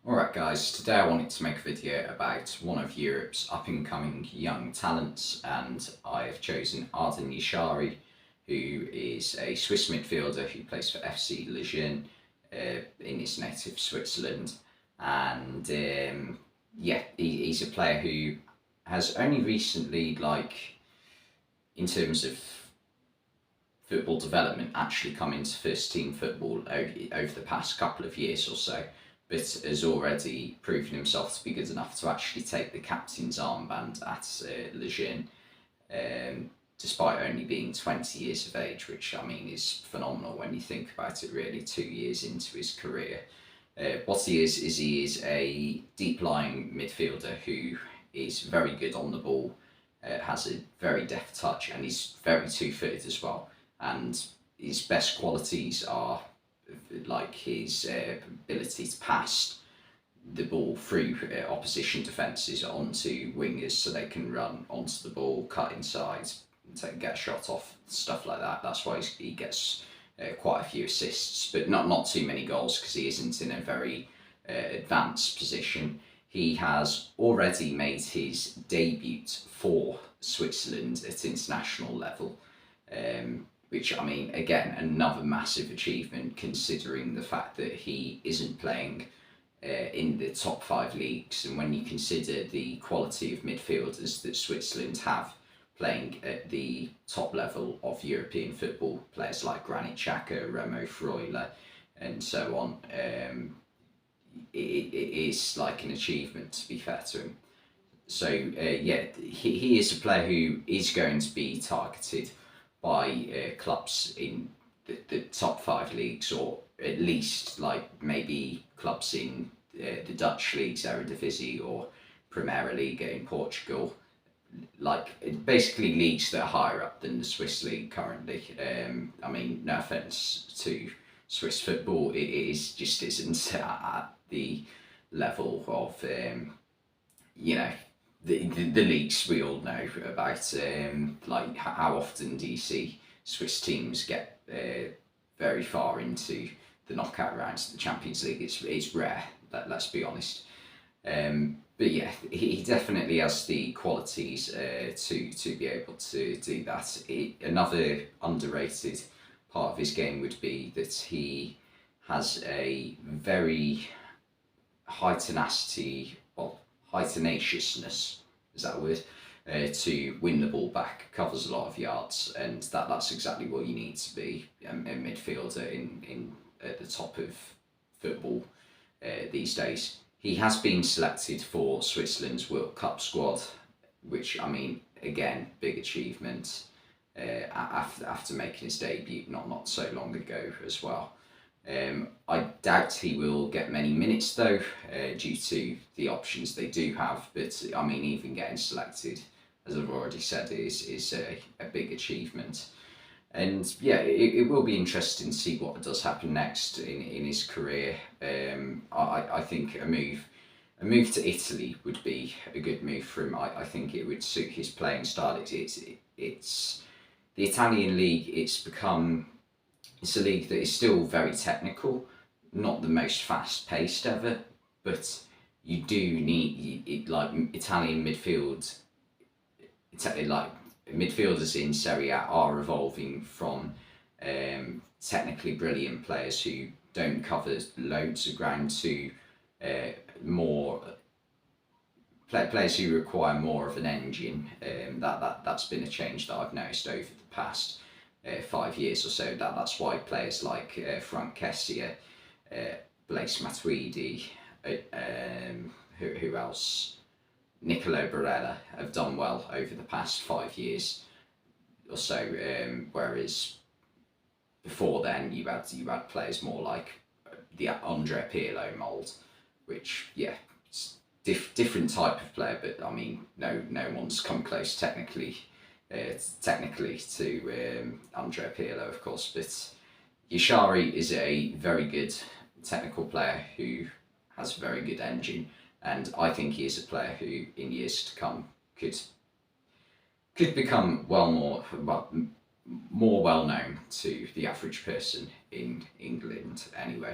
Alright guys, today I wanted to make a video about one of Europe's up-and-coming young talents, and I've chosen Ardon Jashari, who is a Swiss midfielder who plays for FC Lejeune in his native Switzerland. And he's a player who has only recently, in terms of football development, actually come into first team football over the past couple of years or so, but has already proven himself to be good enough to actually take the captain's armband at Lejeune, despite only being 20 years of age, which I mean is phenomenal when you think about it really, 2 years into his career. What he is a deep-lying midfielder who is very good on the ball, has a very deft touch, and he's very two-footed as well. And his best qualities are like his ability to pass the ball through opposition defences onto wingers so they can run onto the ball, cut inside, and get a shot off, stuff like that. That's why he gets quite a few assists, but not too many goals because he isn't in a very advanced position. He has already made his debut for Switzerland at international level, which, I mean, again, another massive achievement considering the fact that he isn't playing in the top 5 leagues. And when you consider the quality of midfielders that Switzerland have playing at the top level of European football, players like Granit Xhaka, Remo Freuler, and so on, it is like an achievement, to be fair to him. So he is a player who is going to be targeted by clubs in the top 5 leagues, or at least like maybe clubs in the Dutch leagues, Eredivisie, or Primeira Liga in Portugal, like basically leagues that are higher up than the Swiss league currently. I mean, no offence to Swiss football, it just isn't at the level of the leagues we all know about. Like, how often do you see Swiss teams get very far into the knockout rounds of the Champions League? It's rare, let's be honest. But yeah, he definitely has the qualities to be able to do that. Another underrated part of his game would be that he has a very high tenacity, high tenaciousness, is that a word? To win the ball back, covers a lot of yards, and that's exactly what you need to be a midfielder in at the top of football these days. He has been selected for Switzerland's World Cup squad, which, I mean, again, big achievement after making his debut not so long ago as well. I doubt he will get many minutes though, due to the options they do have, but I mean, even getting selected, as I've already said, is a big achievement. And yeah, it will be interesting to see what does happen next in his career. I think a move to Italy would be a good move for him. I think it would suit his playing style. It's the Italian league. It's a league that is still very technical, not the most fast-paced ever, but you do need like Italian midfield. Like, midfielders in Serie A are evolving from technically brilliant players who don't cover loads of ground to more players who require more of an engine. That's been a change that I've noticed over the past 5 years or so. That's why players like Frank Kessie, Blaise Matuidi, who else? Nicolo Barella have done well over the past 5 years or so, whereas before then you had players more like the Andrea Pirlo mould, which, yeah, it's different type of player, but I mean, no one's come close technically to Andrea Pirlo, of course. But Jashari is a very good technical player who has a very good engine, and I think he is a player who, in years to come, could become more well known to the average person in England anyway.